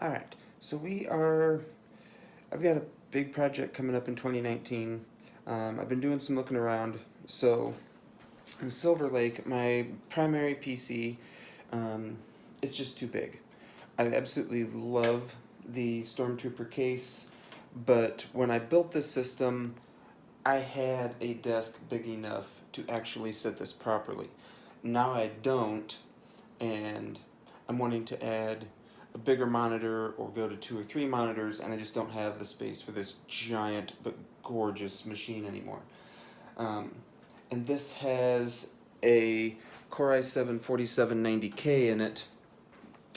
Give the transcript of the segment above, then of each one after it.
Alright, so I've got a big project coming up in 2019. I've been doing some looking around. So, in Silverlake, my primary PC, um, it's just too big. I absolutely love the Stormtrooper case, but when I built this system, I had a desk big enough to actually set this properly. Now I don't, and I'm wanting to add a bigger monitor or go to 2 or 3 monitors, and I just don't have the space for this giant but gorgeous machine anymore. Um, and this has a Core i7-4790K in it,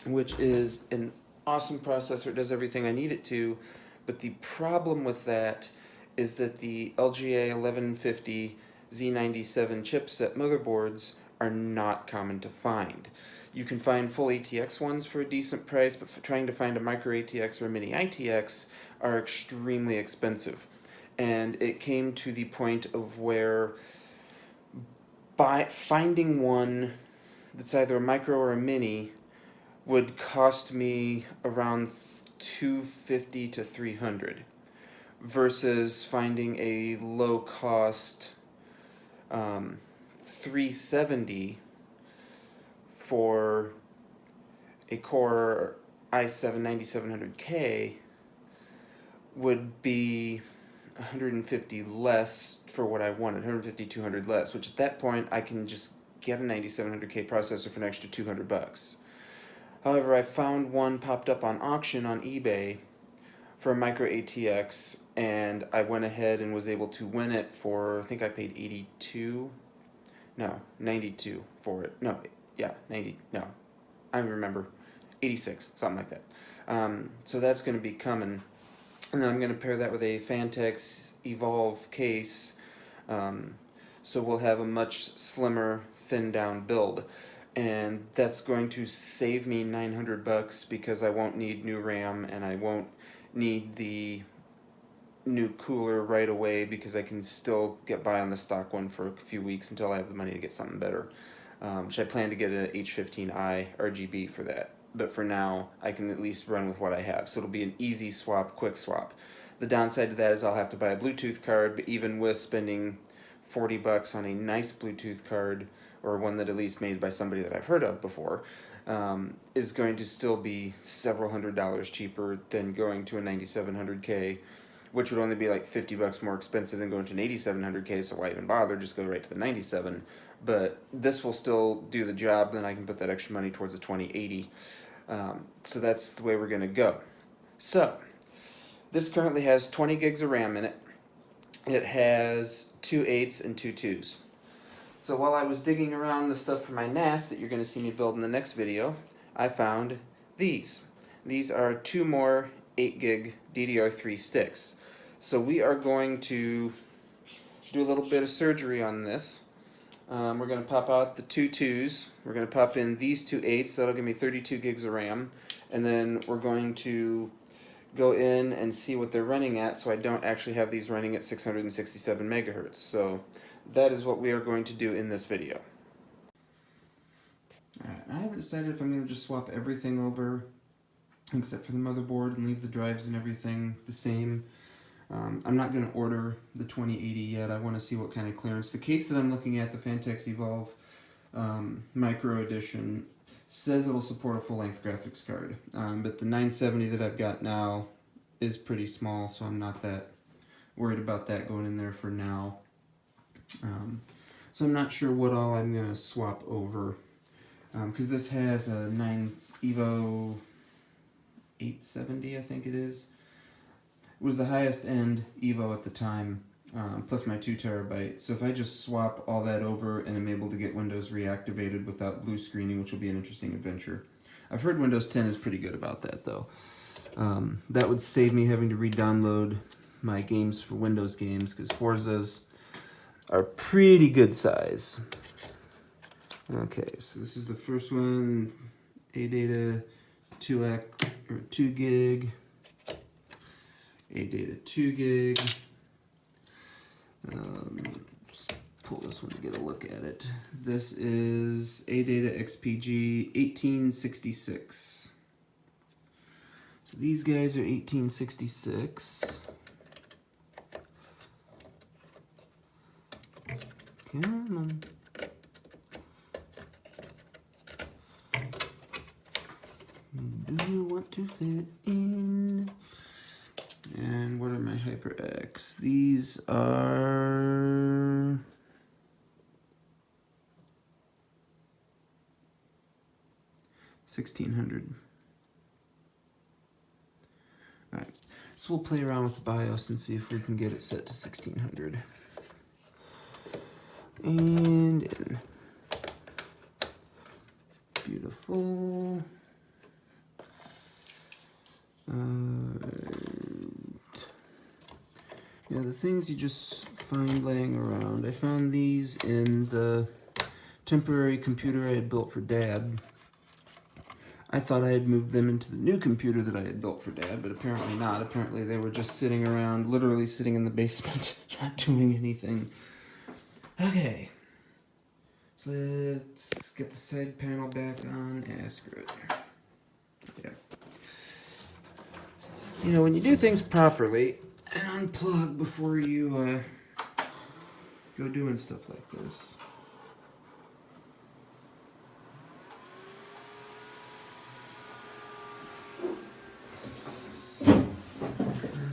which is an awesome processor. It does everything I need it to, but the problem with that is that the LGA 1150 Z97 chipset motherboards are not common to find. You can find full ATX ones for a decent price, but for trying to find a micro ATX or a mini ITX are extremely expensive. And it came to the point of where by finding one that's either a micro or a mini would cost me around 250 to 300 versus finding a low cost 370 for a Core i7 9700K would be 150 less for what I wanted, 150, 200 less, which at that point I can just get a 9700K processor for an extra 200 bucks. However, I found one popped up on auction on eBay for a micro ATX, and I went ahead and was able to win it for, I think I paid 82, no, 92 for it. No, yeah, 90, no, I don't remember, 86, something like that. So that's going to be coming, and then I'm going to pair that with a Fantex Evolve case, so we'll have a much slimmer, thinned down build. And that's going to save me 900 bucks because I won't need new RAM and I won't need the new cooler right away because I can still get by on the stock one for a few weeks until I have the money to get something better. Which I plan to get an H15i RGB for that. But for now, I can at least run with what I have. So it'll be an easy swap, quick swap. The downside to that is I'll have to buy a Bluetooth card, but even with spending 40 bucks on a nice Bluetooth card, or one that at least made by somebody that I've heard of before, is going to still be several $100s cheaper than going to a 9700K, which would only be like 50 bucks more expensive than going to an 8700K, so why even bother? Just go right to the 97. But this will still do the job, then I can put that extra money towards a 2080. So that's the way we're going to go. So, this currently has 20 gigs of RAM in it. It has 2 8s and 2 2s. So while I was digging around the stuff for my NAS that you're going to see me build in the next video, I found these. These are 2 more 8 gig DDR3 sticks. So we are going to do a little bit of surgery on this. We're going to pop out the 2 2s. We're going to pop in these 2 8s, so that'll give me 32 gigs of RAM. And then we're going to go in and see what they're running at, so I don't actually have these running at 667 megahertz. So that is what we are going to do in this video. Alright, I haven't decided if I'm going to just swap everything over except for the motherboard and leave the drives and everything the same. I'm not going to order the 2080 yet. I want to see what kind of clearance. The case that I'm looking at, the Fantex Evolve Micro Edition, says it'll support a full-length graphics card. But the 970 that I've got now is pretty small, so I'm not that worried about that going in there for now. So I'm not sure what all I'm going to swap over. Because this has a Evo 870, I think it is. It was the highest end Evo at the time, plus my 2 terabyte. So if I just swap all that over and am able to get Windows reactivated without blue screening, which will be an interesting adventure. I've heard Windows 10 is pretty good about that, though. That would save me having to re-download my games for Windows games, because Forzas are pretty good size. Okay, so this is the first one, AData 2 gig, AData 2 gig. Just pull this one to get a look at it. This is AData XPG 1866. So these guys are 1866. Come on. Do you want to fit in? And what are my HyperX? These are 1600. Alright, so we'll play around with the BIOS and see if we can get it set to 1600. And in. Beautiful. Yeah, the things you just find laying around. I found these in the temporary computer I had built for Dad. I thought I had moved them into the new computer that I had built for Dad, but apparently not. Apparently they were just sitting around, literally sitting in the basement, not doing anything. Okay. So let's get the side panel back on. Screw it. Yeah. You know, when you do things properly and unplug before you go doing stuff like this.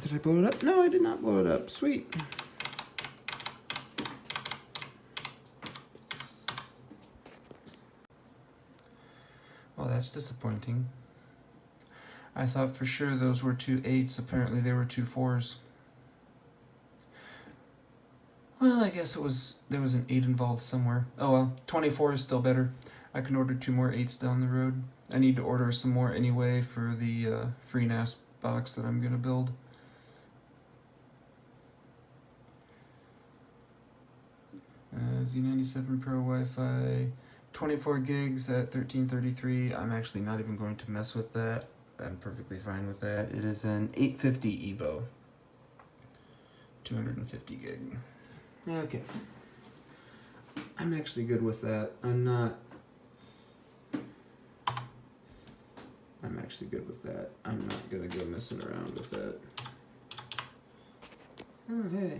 Did I blow it up? No, I did not blow it up. Sweet. Well, that's disappointing. I thought for sure those were 2 8s. Apparently they were 2 4s. Well, I guess there was an 8 involved somewhere. Oh well, 24 is still better. I can order 2 more 8s down the road. I need to order some more anyway for the free NAS box that I'm going to build. Z97 Pro Wi-Fi, 24 gigs at 1333. I'm actually not even going to mess with that. I'm perfectly fine with that. It is an 850 Evo, 250 gig. Okay. I'm actually good with that. I'm actually good with that. I'm not gonna go messing around with that. Oh, hey.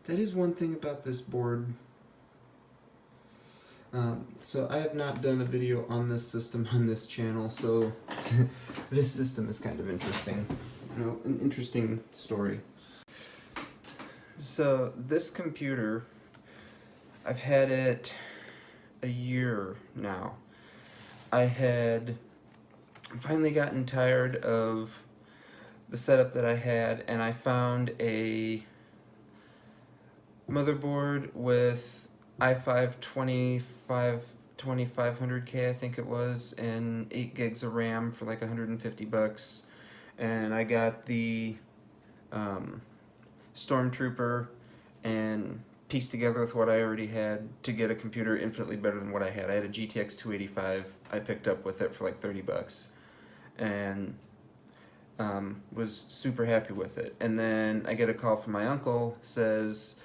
That is one thing about this board. So I have not done a video on this system on this channel, so this system is kind of interesting. You know, an interesting story. So this computer, I've had it a year now. I had finally gotten tired of the setup that I had, and I found a motherboard with i5 2500K, I think it was, and 8 gigs of RAM for like $150. And I got the Stormtrooper and pieced together with what I already had to get a computer infinitely better than what I had. I had a GTX 285 I picked up with it for like $30, and was super happy with it. And then I get a call from my uncle, says,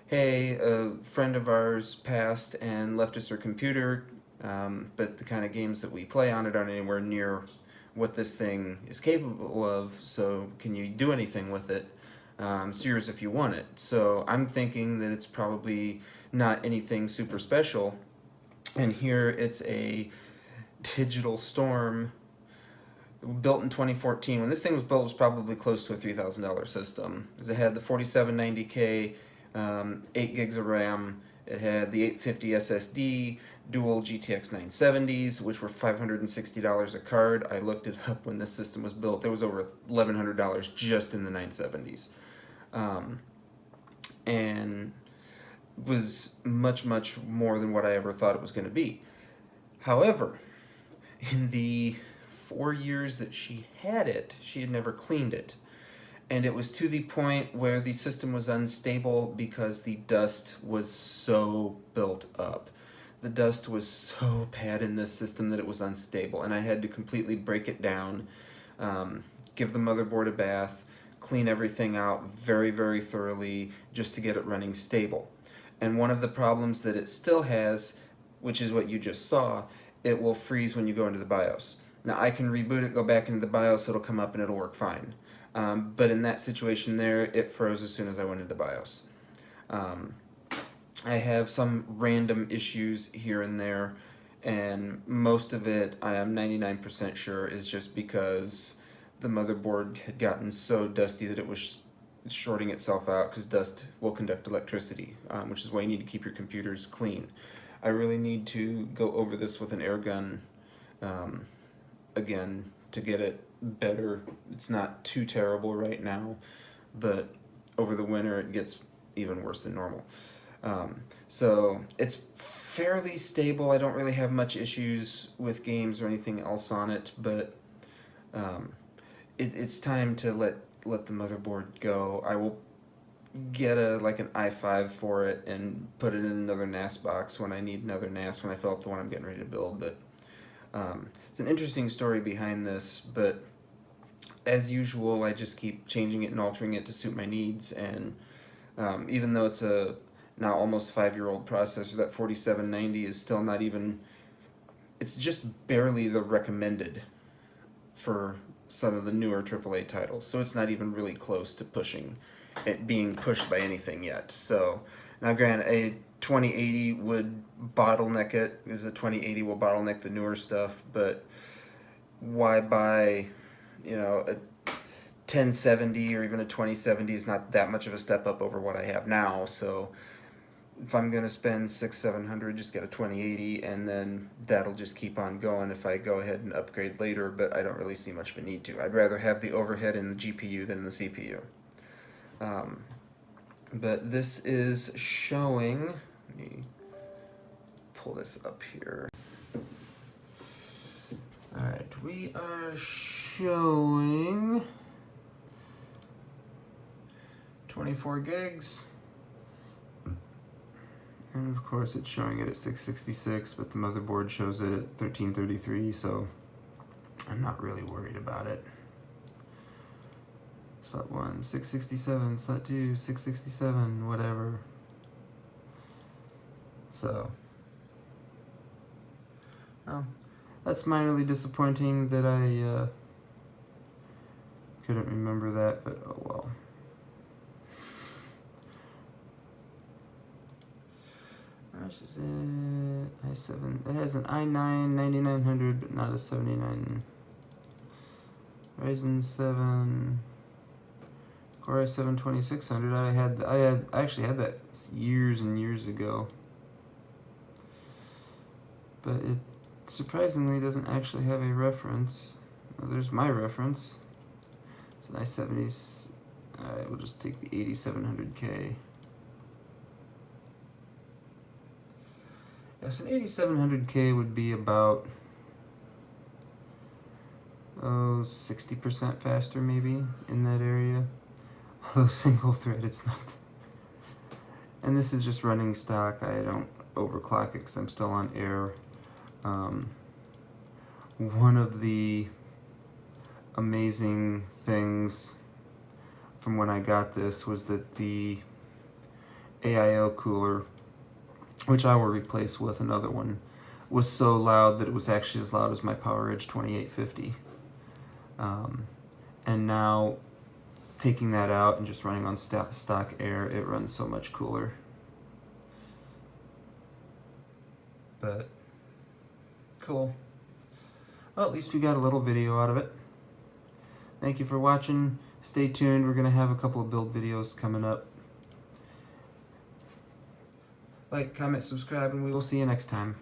hey, a friend of ours passed and left us her computer, but the kind of games that we play on it aren't anywhere near what this thing is capable of, so can you do anything with it? It's yours if you want it. So I'm thinking that it's probably not anything super special, and here it's a Digital Storm built in 2014. When this thing was built, it was probably close to a $3,000 system. It had the 4790K, 8 gigs of RAM. It had the 850 SSD, dual GTX 970s, which were $560 a card. I looked it up when this system was built. There was over $1,100 just in the 970s. And was much, much more than what I ever thought it was going to be. However, in the 4 years that she had it, she had never cleaned it. And it was to the point where the system was unstable because the dust was so built up. The dust was so bad in this system that it was unstable, and I had to completely break it down, give the motherboard a bath, clean everything out very, very thoroughly just to get it running stable. And one of the problems that it still has, which is what you just saw, it will freeze when you go into the BIOS. Now I can reboot it, go back into the BIOS, it'll come up and it'll work fine. But in that situation there, it froze as soon as I went into the BIOS. I have some random issues here and there, and most of it, I am 99% sure, is just because the motherboard had gotten so dusty that it was shorting itself out, because dust will conduct electricity, which is why you need to keep your computers clean. I really need to go over this with an air gun again to get it better. It's not too terrible right now, but over the winter it gets even worse than normal. So it's fairly stable. I don't really have much issues with games or anything else on it, but it's time to let the motherboard go. I will get like an i5 for it and put it in another NAS box when I need another NAS, when I fill up the one I'm getting ready to build. But it's an interesting story behind this, but as usual, I just keep changing it and altering it to suit my needs. And even though it's a now almost 5-year-old processor, that 4790 is still not even, it's just barely the recommended for some of the newer AAA titles. So it's not even really close to being pushed by anything yet. So now granted, a 2080 would bottleneck it, because a 2080 will bottleneck the newer stuff, but why buy, a 1070 or even a 2070 is not that much of a step up over what I have now. So if I'm going to spend $600-700, just get a 2080, and then that'll just keep on going if I go ahead and upgrade later, but I don't really see much of a need to. I'd rather have the overhead in the GPU than the CPU. But this is showing, let me pull this up here. Alright, we are showing 24 gigs. And of course it's showing it at 666, but the motherboard shows it at 1333, so I'm not really worried about it. Slot 1, 667, slot 2, 667, whatever. So, well, that's minorly disappointing that I couldn't remember that, but oh well. Gosh, is it i7? It has an i9 9900, but not a 79. Ryzen 7 Core i7 2600. I actually had that years and years ago, but it surprisingly doesn't actually have a reference. Well, there's my reference. So i70s. Alright, we'll just take the 8700K. Yes, an 8700K would be about 60% faster, maybe, in that area. Although single thread, it's not. And this is just running stock. I don't overclock it because I'm still on air. One of the amazing things from when I got this was that the AIO cooler, which I will replace with another one, was so loud that it was actually as loud as my PowerEdge 2850. And now, taking that out and just running on stock air, it runs so much cooler. But, cool. Well, at least we got a little video out of it. Thank you for watching. Stay tuned, we're going to have a couple of build videos coming up. Like, comment, subscribe, and we will see you next time.